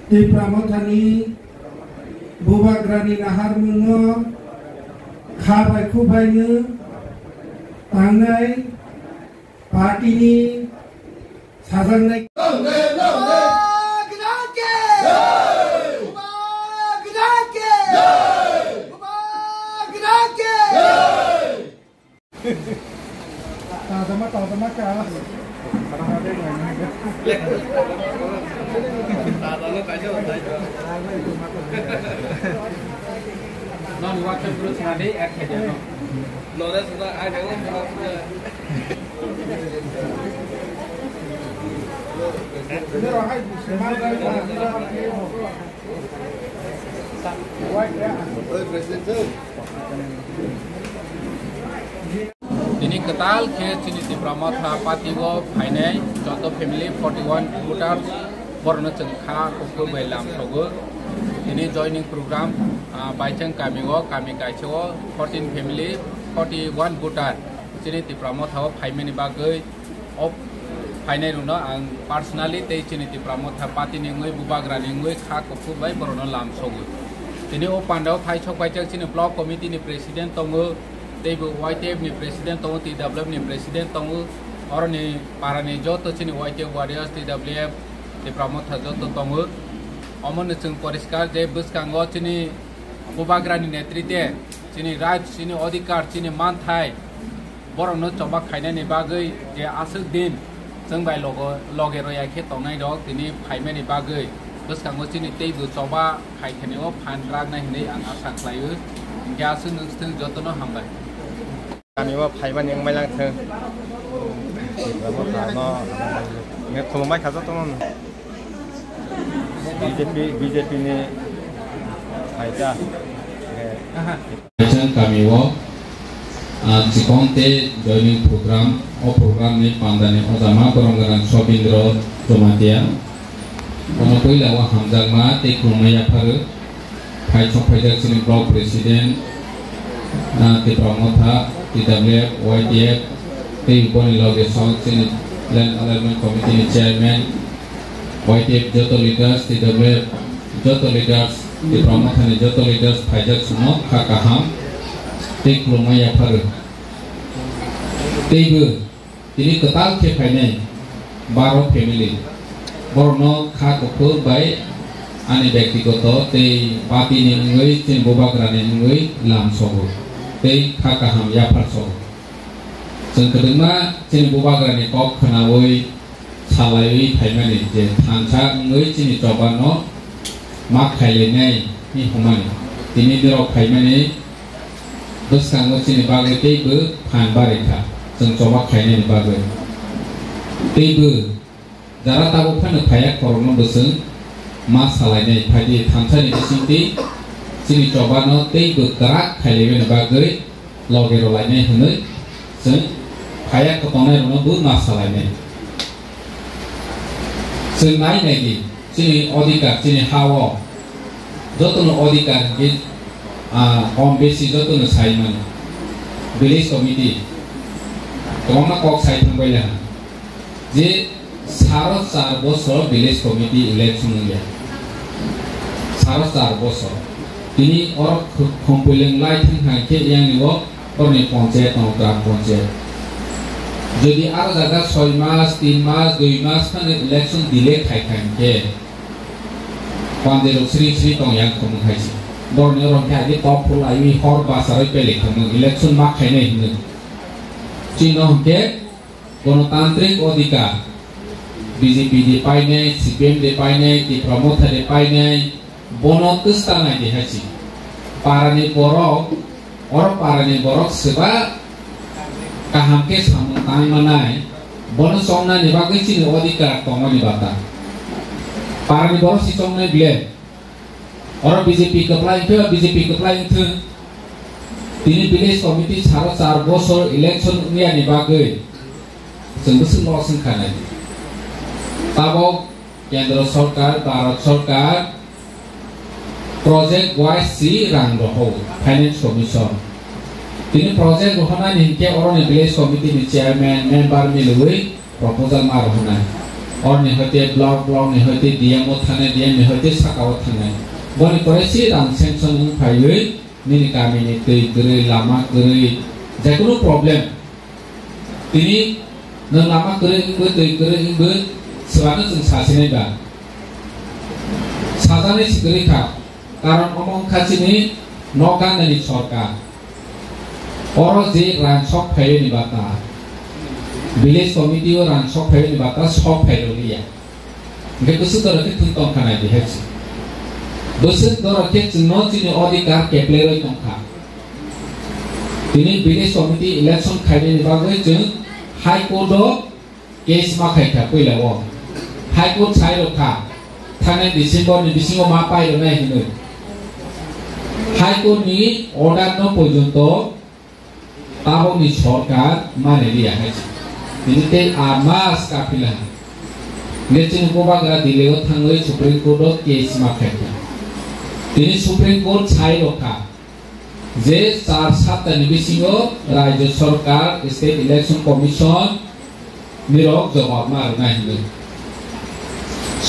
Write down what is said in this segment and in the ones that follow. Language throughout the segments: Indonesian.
Di Pramothani Bubagrani Nahar Mungo Khabai Khubainya Tangai Partini Sasangai Tama kalah. Non waktu terus nanti akhirnya no. Nona sudah ada yang ini ketal ke sini di Pramotha Patigo Finai Joto Family 41 voters Borno Cengkha Kuku Bailam Sogo ini joining program Baicang Kamigo Kami Kaicho 14 family 41 voter sini di Pramotha Finai bagai of Finai runo ang personally te sini di Pramotha Pati ningoi Bubagrani ningoi Kha Kuku Bai Borno Lam Sogo ini o Pandau Phaichok Baicang sini block committee ni president tongo Teibu YTF ni presiden tongu TWF ni presiden tongu orang ni para ni joto sini YTF warriors TWF di Pramotha joto tongu omon sing poriskar je bus kanggo sini Bubagrani netrite sini raj sini odikar sini manthai borong no coba khaina ni bagai je asuk din sing bai logo logero ya khe tongnai dok tini phaime ni bagai bus kanggo sini teibu coba khaithani o phan rag na hinai ang asa khlaiu gasu nungstung joto no hambai kamiว่าไผ่มันยังไม่ล้างเธอแล้วก็ถามว่าเงี้ยคนไม่ขัดต้อง BJPนี่ไผ่จ้าkamiว่าcikonte joining program ni pandane ozama koronggaran Sobindro Jomatia kono koila wa hamjagma te krumaya pharu phai chok phaijak sini block president te Pramotha TWF, YTF, Pingpong Loge Song Sini Land Alignment Committee Chairman, YTF Joto Leaders, TWF Joto Leaders, di Pramotha ni Joto Leaders Phaijak Suno Kakaham, Tik Lumaya Pharu. Teibu, ini ketal ke Phainai, Baro family, Borno Kha Kuku Bai, Ani Bektigoto, Tei Pati ni Ngui, Cin Bubagrani Ngui, Lam Sogo. Tei kakaham ya parso. Jeng kedema cini Bubagrani kok kenawoi salai Phaimani je thansa ngoi cini coba no mak khailenai ni humani. Tini diro Phaimani dus kanggo cini bagai teibu phan barika. Jeng coba khaine ni bagai. Teibu jara tabu phan phayak korong beseng mas salainai phadi thansa ni sinti sini coba no tei bergerak kali ini bagai logero lainnya hendak sen kayak ketonai rumah bu masalah ini sen naik lagi sini odika sini hawa jodoh no odika di besi jodoh no saiman village committee kemana kok sai tanggalnya je saros sar bosor village committee election ya saros sar bosor ini orang kumpulan lain yang yang ni wak orang panjat atau gram panjat. Jadi ada jaga 6 mas, 3 mas, 2 mas kan election delay kaitan ke. Pandai Sri tong yang kamu kaji. Borne orang kaji top pula ini hor basar pelek kamu election mak kaitan ini. Cina ke Gonotantrik Odika BJP di paine, CPM di paine, di Pramotha di paine. Bono testang di haji parani borok orang parani borok sebab kahamke sama tani manai bono songna ni bagai cini odika tongo ni bata parani borok si songna bile orang BJP kepala itu Tini village committee sara 4 bosor election ni ani bagai जों बोसोर ल'सो खानाय ताबाव केंद्र सरकार भारत सरकार project wise सी रां रहो फाइनेंस कमिशन तिनी प्रोजेक्ट रखना निके अरनि विलेज कमिटी नि चेयरमैन मेंबर मिलुई प्रपोजल मार होना और नि हते ब्लॉक नि हते डीएमओ थाने डीएम नि हते साकाव थाने बनि परे सी रां सेंक्शन फाइलै निनि गामिनि दै गरै लामा गरै जेकुनु प्रॉब्लम तिनी नों लामा गरै इंबो दै गरै इंबो सोबानो जों सासेनै बा साजानै सिगरैखा कारण अमं खाचिनि नगाननि सरकार और जे रानसक फाइलनि बाता विलेज कमिटी और रानसक फाइलनि बाता सब फाइलनिया बे गोसो दरके थुंतम खानाय दिहायसि गोसो दरके जोंनो जिनि अधिकार केप्लेरै दंखा दिनै विलेज कमिटी इलेक्शन खायनि बागै जों हाई कोर्ट केस माखायखा पहिलाव हाई कोर्ट साइरखा थांनाय डिसेम्बर नि बिसिङाव मा पाइल नाय हिनो हाई कोर्ट नि अर्डार न पर्यन्त ताबनि सरकार माने लिया हायसि बिनिते आमास काफिला नेचिन गोबाग्रा दिलेव थांलै सुप्रीम कोर्ट केस माखायखा दिनै सुप्रीम कोर्ट साइरखा जे 4-7 नि बिसिङाव राज्य सरकार स्टेट इलेक्शन कमिशन निरक जवाब मार नाय हिनो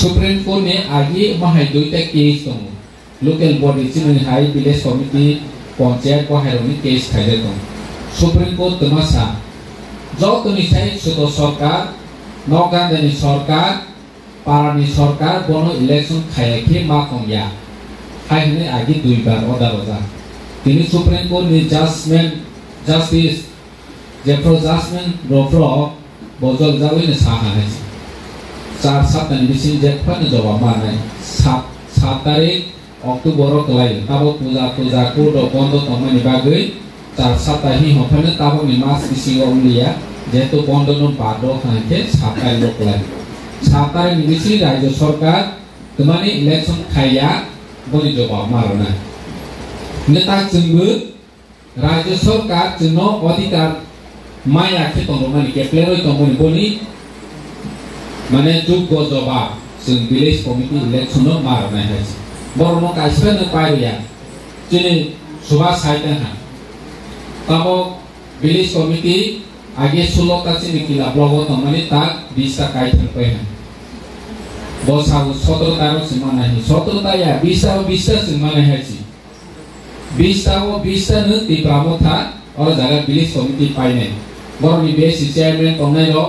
सुप्रीम कोर्ट ने आगे माहाय दुईटा केस दं लोकल बॉडी चिनि हाई विलेज कमिटी पंचायत को हायरनि केस खायदे दं सुप्रीम कोर्ट तमासा जतनि साइ सुद सरकार नगाननि सरकार पारानि सरकार बनो इलेक्शन खायखे मा कमया हायने आगे दुई बार ऑर्डर होजा तिनि सुप्रीम कोर्ट नि जजमेंट जस्टिस जेफ्रो जजमेंट रोफ्रो बजल जावैनो साहानाय 4-7 नि बिसिं जेफान जवाब मानाय 7 तारिख अक्टोबर कलाय ताबो पूजा को बन्द तमनि बागै 4-7 ताहि हफानो ताबो नि मास बिसिं ओमलिया जेतो बन्द न बादो खानके 7 तारिख कलाय 7 तारिख नि बिसिं राज्य सरकार तमानि इलेक्शन खाया बनि जवाब मारना नेता जोंबो राज्य सरकार जोंनो अधिकार माया के तंगमानि केप्लेरै तंगनि बनि माने जोग्य जवाब जों विलेज कमिटी इलेक्शन मारनाय हायसि बरनो काइसफानो पाइया दिनै सुबा साइटहा ताबो विलेज कमिटी आगे 16 ता चिनि किला ब्लॉक तंगमानि ता 20 ता काइथन पाइहा बसाव 17 ता सिमा नाही 17 ता या 20 ता सिमा नाही हायसि 20 ता न तिब्रामो था और जगह विलेज कमिटी पाइने बरनि बेसि चेयरमैन तंगनाय रो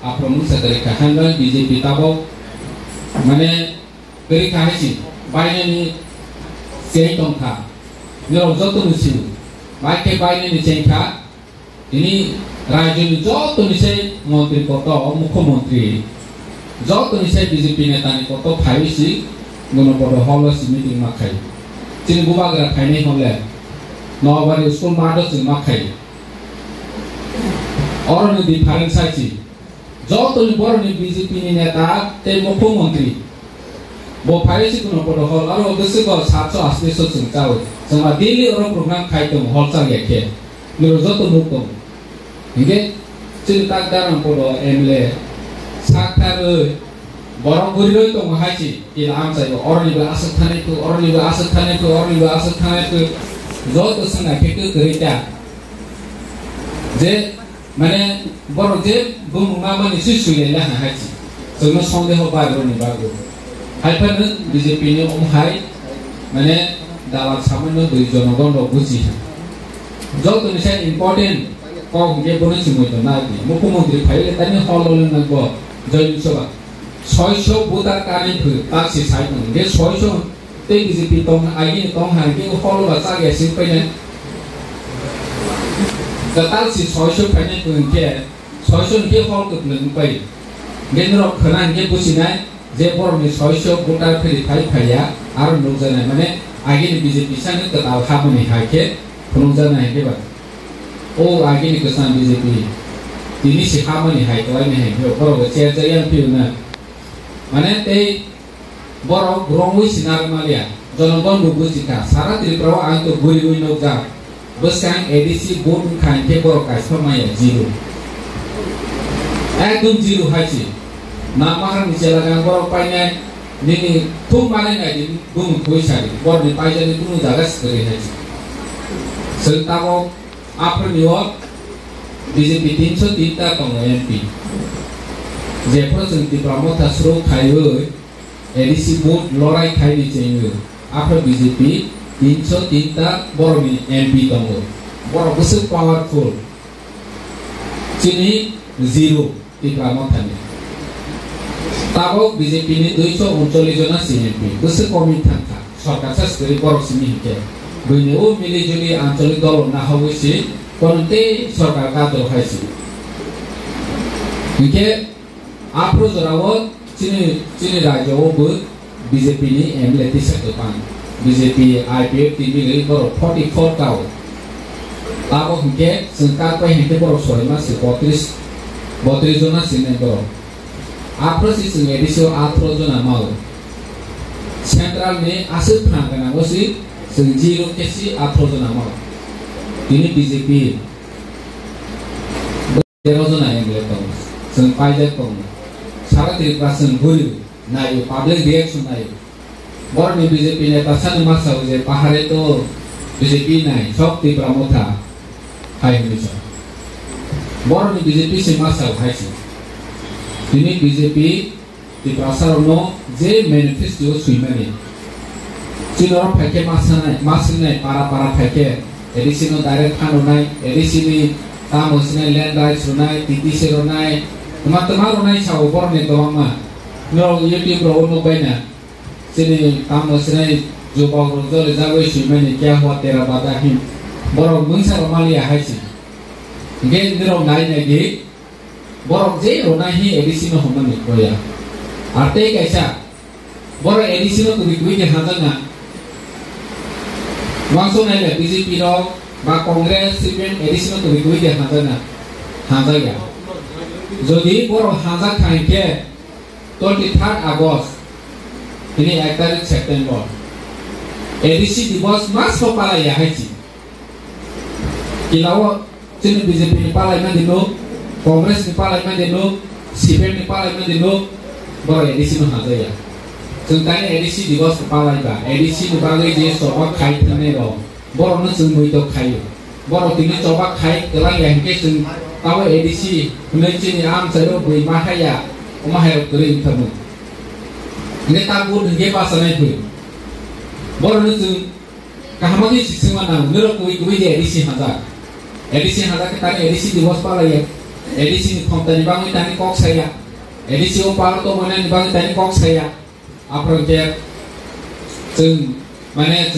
आप्रमुख सेक्रेटारि खाहांगा बीजेपी ताबो माने गरि खाहायसि बायनानि सेई दंखा निराव जतनि सिउ बायके बायनानि चेंखा इनि राज्यनि जतनि से मंत्री कत मुख्यमंत्री जतनि से बीजेपी नेतानि कत फाइसि गणपद हलसि मीटिंग माखाय चिन गुबाग्रा फाइनाय हले नवाबारि स्कुल मादो जों माखाय अरनि डिफारेंस आइसि जतनि बरनि बीजेपी नि नेता ते मुख्यमंत्री बो फाइसि गुनो पद हल आरो गोसोखौ 780 जों जाव जोंहा दिल्ली और प्रोग्राम खायदों हल जायखे निरो जत मुक्तम हिगे चिन्ता दाराम पद एमएलए साखार बरंगुरिरै दं हायसि इला आमसाय अरनिबो आसक थानायखौ जत सोंनायखौ गैता जे माने बर जे बुमुमा माने सुसुयैला हायसि जोंनो संदेह बारनि बागो हायफानो बीजेपी नि ओमहाय माने दाला सामनो दुई जनगण बुझि जतनि से इम्पोर्टेंट कौ के बनो सिमोय ना मुख्यमंत्री फाइले तानि हलल नगो जयन सभा 600 भोटार कानि फु तासि साइड के 600 ते बीजेपी तंग आइनि तंग हागे हल बा जागे सिन फैने Total si 600 फाइने के 600 के हल को नों पाइ गेनर खना के बुसिनाय जे बरनि 600 भोटार फेरि फाइया आरो नोजानाय माने आगे बीजेपी सानो कताव हाबनि हाके फुंजानाय के बा ओ आगे नि कसान बीजेपी दिनि से हाबनि हायलायने हाय बर चेर जायां फिउना माने ते बर ग्रंगै सिनार मालिया जनगण बुजिका सारा त्रिपुरा आं तो गुरि गुइ नोजा Besang edisi board kain ke borok kaispa maya zero. Ekdom zero haji. Nama kan dicelakan borok painnya ini tum mana ngai bung koi cari. Borok ni paija ni bung jaga sekali haji. Serta apa niwa BJP 303 tong MP. Jepro jeng di pramota sro kayu edisi board lorai kai di cengu. Apa BJP 303 borok ni MP tong. Borok besar powerful. Cini zero di pramota ni. Tabo BJP ni 239 jona CMP. Besar komit thangka. Sarkar sa sekali borok sini hike. Bini milih juli ancalik dol na hawi si konte sarkar ka dol hai si. Hike apro jorawo cini raja wo BJP ni emleti setupan. BJP IPF TV ni borok 44 kau. Tabo hike sengkar pa hike borok sorima si 32 jona sini borok. Apro si seng edisio 8 jona mau. Central ni asal penangkan aku si zero kesi 8 jona mau. Ini BJP 13 jona yang lepas. Seng pajak kong. Sarat perasaan guru. Naik public reaction naik. Bor ni BJP ni pasan masa uje pahar itu BJP naik. Sok di pramota. Hai misal. Bor ni BJP si masa hai si. Ini BJP di prasar no je manifesto suimani. Cino pakai masin naik para pakai. Edisi no direct kanu naik. Edisi ni tamu sini land rights naik. Titi sero naik. Teman-teman naik cawo bor ni doang mah. No YouTube ro no banyak. Sini tamu sini jubah rozo le jago suimani kya hua tera badahin. Bor mungsa romalia hai si. Ge niro naik lagi. Bor je ro nahi edisi no homani koya. Arti kaisa. Bor edisi no kubi ke hadana. Langsung naik BJP ro, ba Kongres CPM edisi no kubi ke hadana. Hada ya. Jadi bor hada kain ke 23 Agust. Ini 1 tarik September. Edisi diwas mas kepala ya haji. Kilawo sini BJP ni pala iman dino, Kongres ni pala iman dino, CPM ni pala iman dino. Bor edisi no hada ya. Tentang edisi diwas kepala iba, edisi nubagai je coba kai tene ro, bor no semui to kai, bor tini coba kai kelang yang ke seng tahu edisi, mencini am saya beri mahaya, mahaya kering kamu. Ini tabu dengan bahasa naik bor no seng kahamagi semua nama, nero kui je edisi hada kita edisi diwas pala ya, edisi ni kompani bangun tani kok saya, edisi opal to mana ni bangun tani kok saya. Apa yang mana